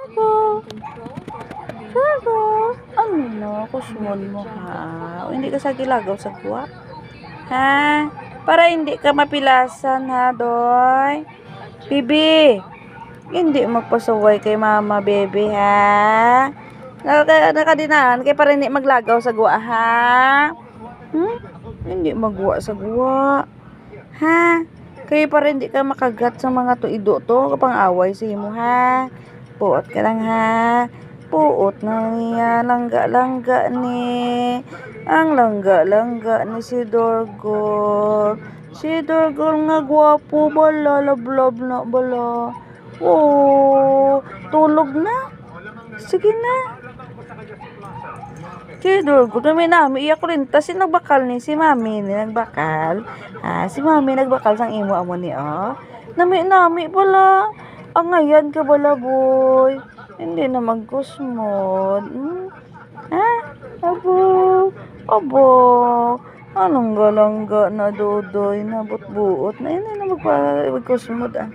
Sago. Sago. Ano na, kusmon mo ha? O, hindi ka sa gilagaw sa kuwa? Ha? Para hindi ka mapilasan ha, doy? Bibi, hindi magpasuway kay mama, baby, ha? Nakadinaan kay para hindi maglagaw sa guwa, ha? Hindi magwa sa guwa. Ha? Kaya para hindi ka makagat sa mga tuido to, kapang away sa imo, ha? Puot ka lang, ha? Puot na niya, langga-langga ni. Ang langga-langga ni si Dorgol. Si Dorgol nga gwapo, bala, lablab na, bala. Oh, tulog na. Sige na. Si Dorgol, nami, iyak rin. Tas nagbakal ni si mami ni nagbakal. Si mami nagbakal sang imo amo ni, oh. Nami pala. Ang ngayon ka bala, boy. Hindi na magkusmod. Ha? Abo. Abo. Anong galangga na dodoy na buot-buot na. Hindi na magkusmod, ah.